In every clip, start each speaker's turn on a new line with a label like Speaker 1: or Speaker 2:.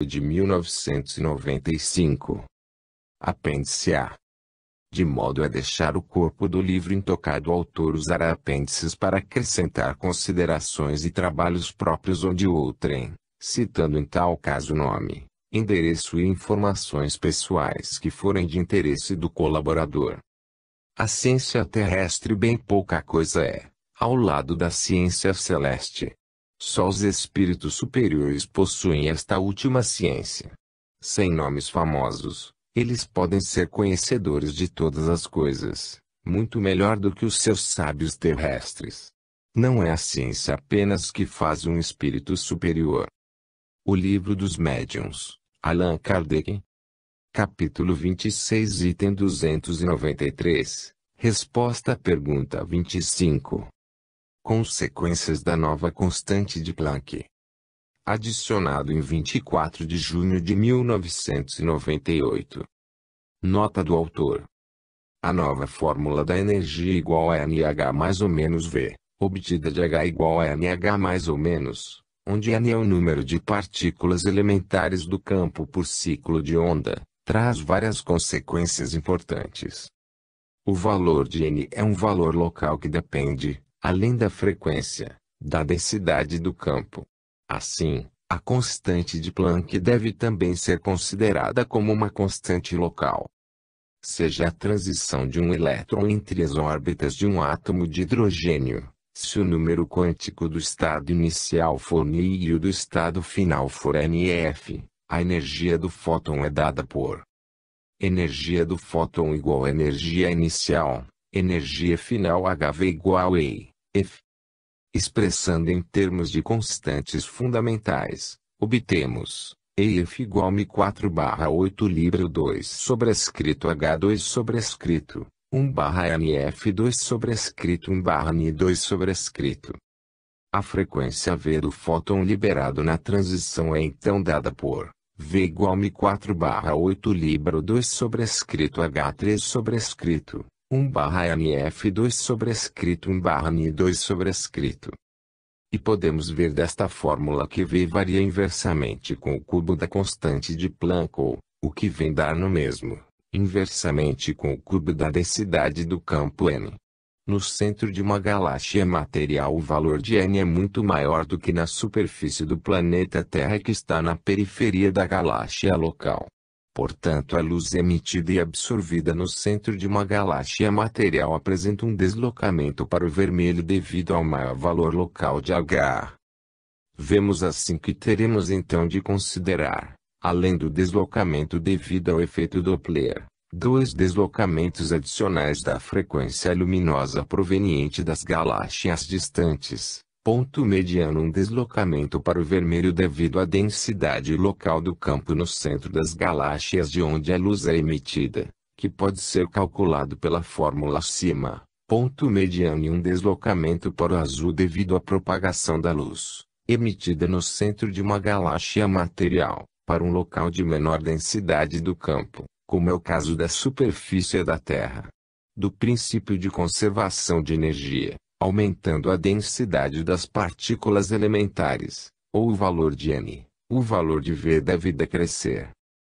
Speaker 1: de 1995. Apêndice A. De modo a deixar o corpo do livro intocado, o autor usará apêndices para acrescentar considerações e trabalhos próprios ou de outrem, citando em tal caso nome, endereço e informações pessoais que forem de interesse do colaborador. A ciência terrestre bem pouca coisa é, ao lado da ciência celeste. Só os espíritos superiores possuem esta última ciência. Sem nomes famosos, eles podem ser conhecedores de todas as coisas, muito melhor do que os seus sábios terrestres. Não é a ciência apenas que faz um espírito superior. O Livro dos Médiuns, Allan Kardec. Capítulo 26, item 293. Resposta à pergunta 25. Consequências da nova constante de Planck. Adicionado em 24 de junho de 1998. Nota do autor. A nova fórmula da energia igual a NH mais ou menos V, obtida de H igual a NH mais ou menos, onde N é o número de partículas elementares do campo por ciclo de onda, traz várias consequências importantes. O valor de N é um valor local que depende, além da frequência, da densidade do campo. Assim, a constante de Planck deve também ser considerada como uma constante local. Seja a transição de um elétron entre as órbitas de um átomo de hidrogênio, se o número quântico do estado inicial for Ni e o do estado final for NF, a energia do fóton é dada por energia do fóton igual a energia inicial, energia final HV igual a F. Expressando em termos de constantes fundamentais, obtemos EF igual a Mi4/8 Libra 2 sobrescrito H2 sobrescrito 1/NF2 sobrescrito 1/Ni2 sobrescrito. A frequência V do fóton liberado na transição é então dada por V igual a Mi4/8 Libra 2 sobrescrito H3 sobrescrito 1/NF2 sobrescrito 1/Ni2 sobrescrito. E podemos ver desta fórmula que V varia inversamente com o cubo da constante de Planck ou, o que vem dar no mesmo, inversamente com o cubo da densidade do campo N. No centro de uma galáxia material o valor de N é muito maior do que na superfície do planeta Terra que está na periferia da galáxia local. Portanto, a luz emitida e absorvida no centro de uma galáxia material apresenta um deslocamento para o vermelho devido ao maior valor local de H. Vemos assim que teremos então de considerar, além do deslocamento devido ao efeito Doppler, dois deslocamentos adicionais da frequência luminosa proveniente das galáxias distantes. Ponto mediano, um deslocamento para o vermelho devido à densidade local do campo no centro das galáxias de onde a luz é emitida, que pode ser calculado pela fórmula acima. Ponto mediano e um deslocamento para o azul devido à propagação da luz, emitida no centro de uma galáxia material, para um local de menor densidade do campo, como é o caso da superfície da Terra. Do princípio de conservação de energia, aumentando a densidade das partículas elementares, ou o valor de N, o valor de V deve decrescer.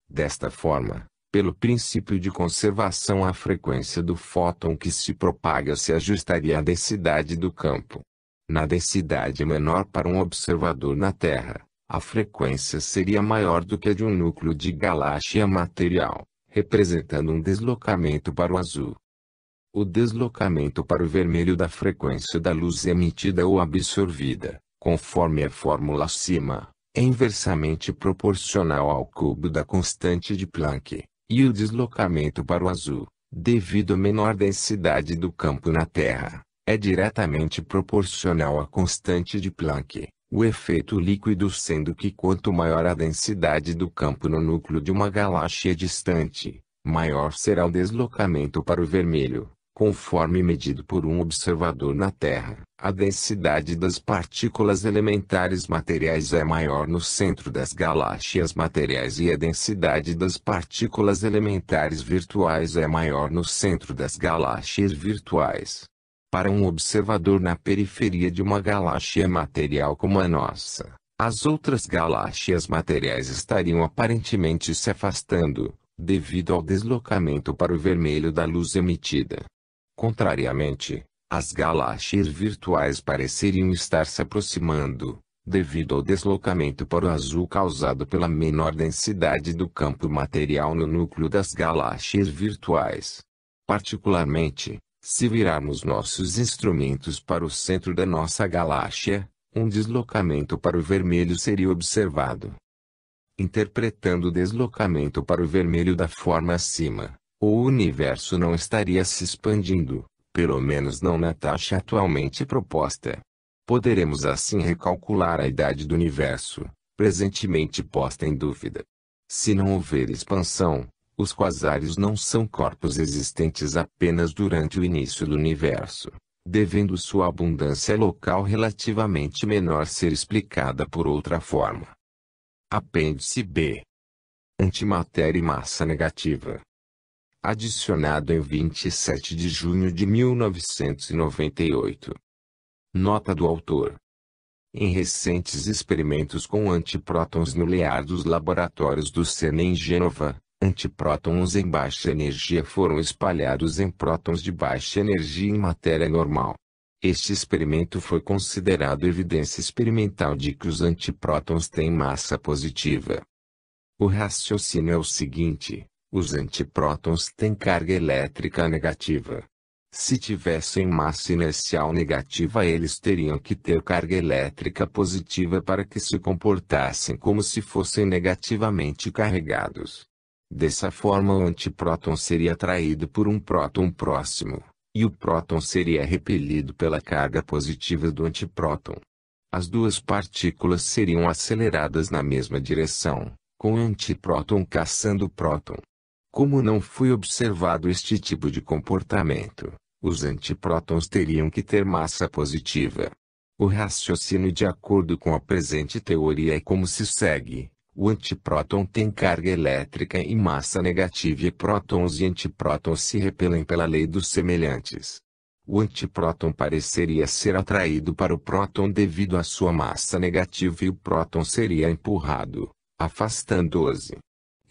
Speaker 1: Desta forma, pelo princípio de conservação, a frequência do fóton que se propaga se ajustaria à densidade do campo. Na densidade menor para um observador na Terra, a frequência seria maior do que a de um núcleo de galáxia material, representando um deslocamento para o azul. O deslocamento para o vermelho da frequência da luz emitida ou absorvida, conforme a fórmula acima, é inversamente proporcional ao cubo da constante de Planck, e o deslocamento para o azul, devido à menor densidade do campo na Terra, é diretamente proporcional à constante de Planck, o efeito líquido, sendo que quanto maior a densidade do campo no núcleo de uma galáxia distante, maior será o deslocamento para o vermelho. Conforme medido por um observador na Terra, a densidade das partículas elementares materiais é maior no centro das galáxias materiais e a densidade das partículas elementares virtuais é maior no centro das galáxias virtuais. Para um observador na periferia de uma galáxia material como a nossa, As outras galáxias materiais estariam aparentemente se afastando, devido ao deslocamento para o vermelho da luz emitida. Contrariamente, as galáxias virtuais pareceriam estar se aproximando, devido ao deslocamento para o azul causado pela menor densidade do campo material no núcleo das galáxias virtuais. Particularmente, se virarmos nossos instrumentos para o centro da nossa galáxia, um deslocamento para o vermelho seria observado. Interpretando o deslocamento para o vermelho da forma acima, o universo não estaria se expandindo, pelo menos não na taxa atualmente proposta. Poderemos assim recalcular a idade do universo, presentemente posta em dúvida. Se não houver expansão, os quasares não são corpos existentes apenas durante o início do universo, devendo sua abundância local relativamente menor ser explicada por outra forma. Apêndice B. Antimatéria e massa negativa. Adicionado em 27 de junho de 1998. Nota do autor. Em recentes experimentos com antiprótons nucleares dos laboratórios do CERN em Gênova, antiprótons em baixa energia foram espalhados em prótons de baixa energia em matéria normal. Este experimento foi considerado evidência experimental de que os antiprótons têm massa positiva. O raciocínio é o seguinte: os antiprótons têm carga elétrica negativa. Se tivessem massa inercial negativa, eles teriam que ter carga elétrica positiva para que se comportassem como se fossem negativamente carregados. Dessa forma, o antipróton seria atraído por um próton próximo, e o próton seria repelido pela carga positiva do antipróton. As duas partículas seriam aceleradas na mesma direção, com o antipróton caçando o próton. Como não foi observado este tipo de comportamento, os antiprótons teriam que ter massa positiva. O raciocínio de acordo com a presente teoria é como se segue: o antipróton tem carga elétrica e massa negativa, e prótons e antiprótons se repelem pela lei dos semelhantes. O antipróton pareceria ser atraído para o próton devido à sua massa negativa, e o próton seria empurrado, afastando-se.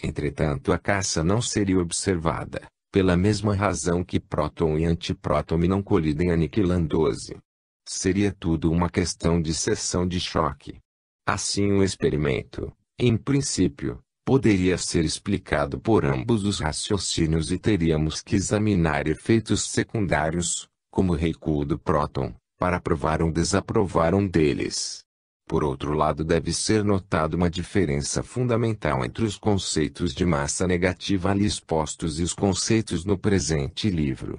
Speaker 1: Entretanto, a caça não seria observada, pela mesma razão que próton e antipróton não colidem, aniquilando-se. Seria tudo uma questão de seção de choque. Assim, o experimento, em princípio, poderia ser explicado por ambos os raciocínios, e teríamos que examinar efeitos secundários, como o recuo do próton, para aprovar ou desaprovar um deles. Por outro lado, deve ser notada uma diferença fundamental entre os conceitos de massa negativa ali expostos e os conceitos no presente livro.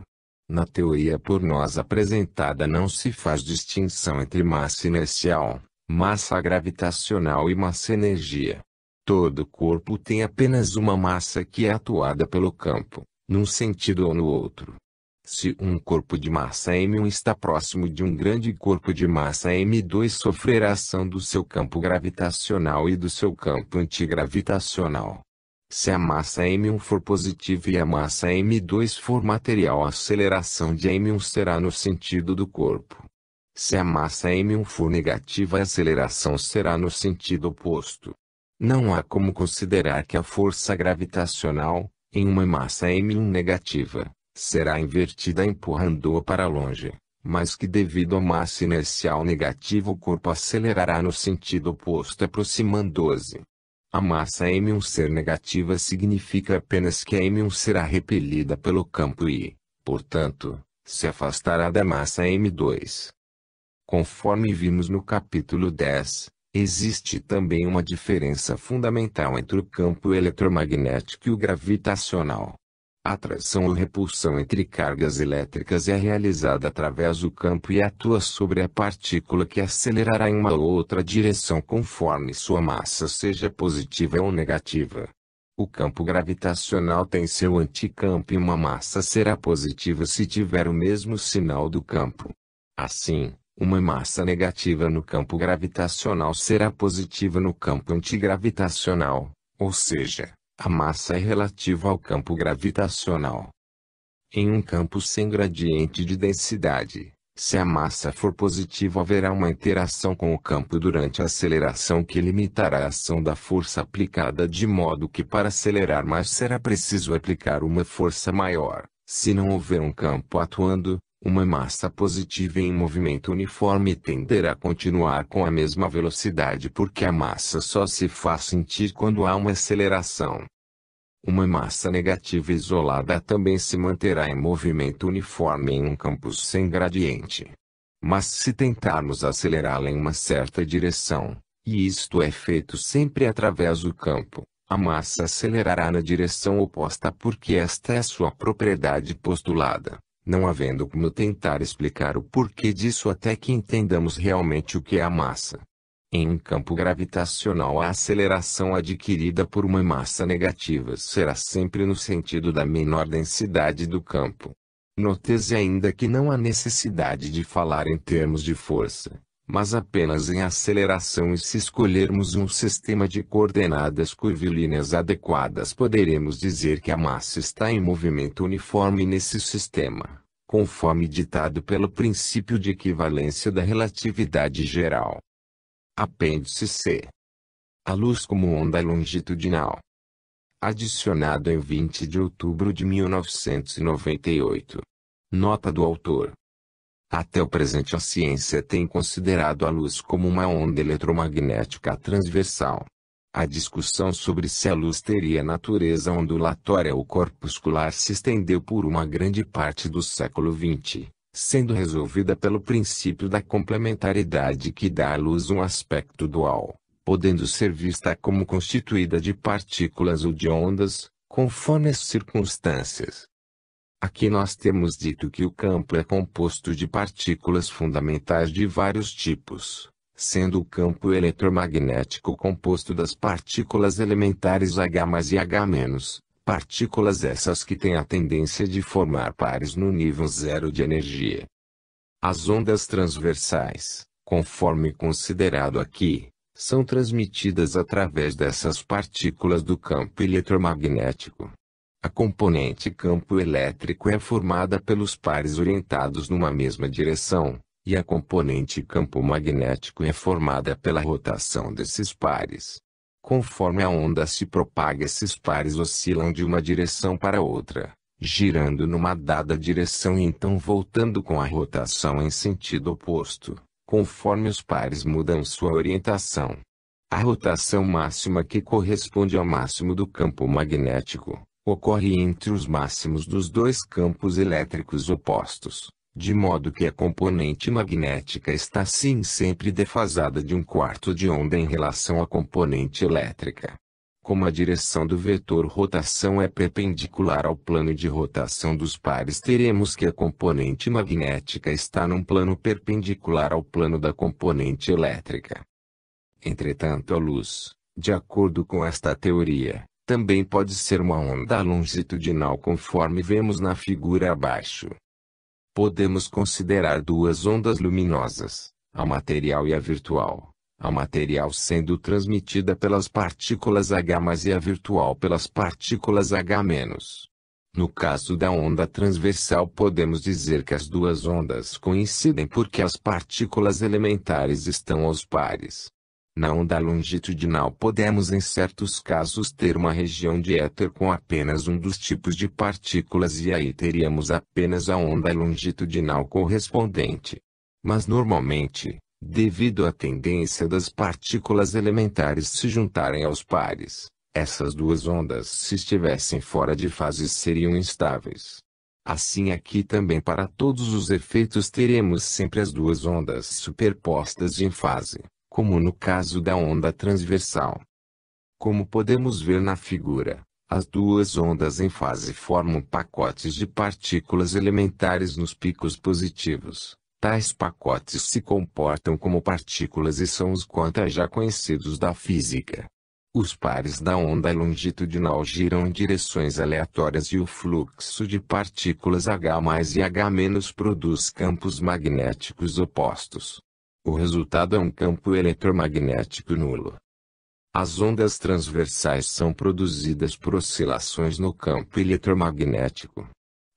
Speaker 1: Na teoria por nós apresentada não se faz distinção entre massa inercial, massa gravitacional e massa-energia. Todo corpo tem apenas uma massa que é atuada pelo campo, num sentido ou no outro. Se um corpo de massa M1 está próximo de um grande corpo de massa M2, sofrerá ação do seu campo gravitacional e do seu campo antigravitacional. Se a massa M1 for positiva e a massa M2 for material, a aceleração de M1 será no sentido do corpo. Se a massa M1 for negativa, a aceleração será no sentido oposto. Não há como considerar que a força gravitacional, em uma massa M1 negativa, será invertida empurrando-a para longe, mas que devido à massa inercial negativa o corpo acelerará no sentido oposto, aproximando-se. A massa M1 ser negativa significa apenas que a M1 será repelida pelo campo e, portanto, se afastará da massa M2. Conforme vimos no capítulo 10, existe também uma diferença fundamental entre o campo eletromagnético e o gravitacional. A atração ou repulsão entre cargas elétricas é realizada através do campo e atua sobre a partícula, que acelerará em uma ou outra direção conforme sua massa seja positiva ou negativa. O campo gravitacional tem seu anticampo e uma massa será positiva se tiver o mesmo sinal do campo. Assim, uma massa negativa no campo gravitacional será positiva no campo antigravitacional, ou seja, a massa é relativa ao campo gravitacional. Em um campo sem gradiente de densidade, Se a massa for positiva, haverá uma interação com o campo durante a aceleração que limitará a ação da força aplicada, de modo que para acelerar mais será preciso aplicar uma força maior. Se não houver um campo atuando, uma massa positiva em movimento uniforme tenderá a continuar com a mesma velocidade, porque a massa só se faz sentir quando há uma aceleração. Uma massa negativa isolada também se manterá em movimento uniforme em um campo sem gradiente. Mas se tentarmos acelerá-la em uma certa direção, e isto é feito sempre através do campo, a massa acelerará na direção oposta, porque esta é sua propriedade postulada, não havendo como tentar explicar o porquê disso até que entendamos realmente o que é a massa. Em um campo gravitacional, a aceleração adquirida por uma massa negativa será sempre no sentido da menor densidade do campo. Note-se ainda que não há necessidade de falar em termos de força, mas apenas em aceleração, e se escolhermos um sistema de coordenadas curvilíneas adequadas, poderemos dizer que a massa está em movimento uniforme nesse sistema, conforme ditado pelo princípio de equivalência da relatividade geral. Apêndice C. A luz como onda longitudinal. Adicionado em 20 de outubro de 1998. Nota do autor. Até o presente a ciência tem considerado a luz como uma onda eletromagnética transversal. A discussão sobre se a luz teria natureza ondulatória ou corpuscular se estendeu por uma grande parte do século XX, sendo resolvida pelo princípio da complementaridade que dá à luz um aspecto dual, podendo ser vista como constituída de partículas ou de ondas, conforme as circunstâncias. Aqui nós temos dito que o campo é composto de partículas fundamentais de vários tipos, sendo o campo eletromagnético composto das partículas elementares H+ e H-, partículas essas que têm a tendência de formar pares no nível zero de energia. As ondas transversais, conforme considerado aqui, são transmitidas através dessas partículas do campo eletromagnético. A componente campo elétrico é formada pelos pares orientados numa mesma direção, e a componente campo magnético é formada pela rotação desses pares. Conforme a onda se propaga, esses pares oscilam de uma direção para outra, girando numa dada direção e então voltando com a rotação em sentido oposto, conforme os pares mudam sua orientação. A rotação máxima, que corresponde ao máximo do campo magnético, ocorre entre os máximos dos dois campos elétricos opostos, de modo que a componente magnética está assim sempre defasada de 1/4 de onda em relação à componente elétrica. Como a direção do vetor rotação é perpendicular ao plano de rotação dos pares, teremos que a componente magnética está num plano perpendicular ao plano da componente elétrica. Entretanto, a luz, de acordo com esta teoria, também pode ser uma onda longitudinal, conforme vemos na figura abaixo. Podemos considerar duas ondas luminosas, a material e a virtual, a material sendo transmitida pelas partículas H+ e a virtual pelas partículas H-. No caso da onda transversal, podemos dizer que as duas ondas coincidem porque as partículas elementares estão aos pares. Na onda longitudinal podemos em certos casos ter uma região de éter com apenas um dos tipos de partículas, e aí teríamos apenas a onda longitudinal correspondente. Mas normalmente, devido à tendência das partículas elementares se juntarem aos pares, essas duas ondas, se estivessem fora de fase, seriam instáveis. Assim, aqui também, para todos os efeitos, teremos sempre as duas ondas superpostas em fase, como no caso da onda transversal. Como podemos ver na figura, as duas ondas em fase formam pacotes de partículas elementares nos picos positivos. Tais pacotes se comportam como partículas e são os quantas já conhecidos da física. Os pares da onda longitudinal giram em direções aleatórias e o fluxo de partículas H+ e H- produz campos magnéticos opostos. O resultado é um campo eletromagnético nulo. As ondas transversais são produzidas por oscilações no campo eletromagnético.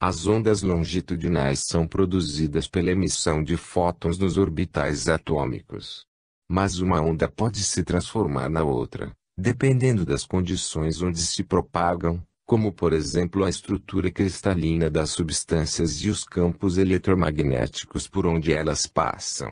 Speaker 1: As ondas longitudinais são produzidas pela emissão de fótons nos orbitais atômicos. Mas uma onda pode se transformar na outra, dependendo das condições onde se propagam, como por exemplo a estrutura cristalina das substâncias e os campos eletromagnéticos por onde elas passam.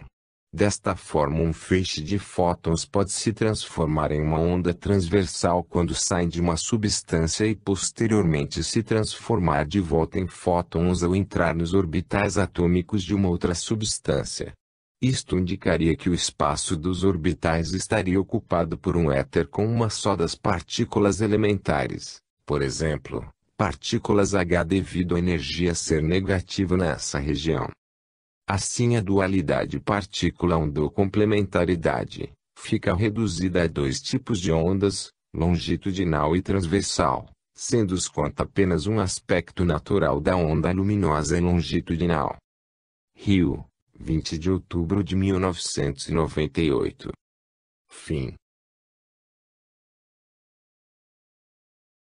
Speaker 1: Desta forma, um feixe de fótons pode se transformar em uma onda transversal quando sai de uma substância e posteriormente se transformar de volta em fótons ao entrar nos orbitais atômicos de uma outra substância. Isto indicaria que o espaço dos orbitais estaria ocupado por um éter com uma só das partículas elementares, por exemplo, partículas H, devido à energia ser negativa nessa região. Assim, a dualidade partícula-onda ou complementaridade fica reduzida a dois tipos de ondas, longitudinal e transversal, sendo os quanto apenas um aspecto natural da onda luminosa e longitudinal. Rio, 20 de outubro de 1998. Fim.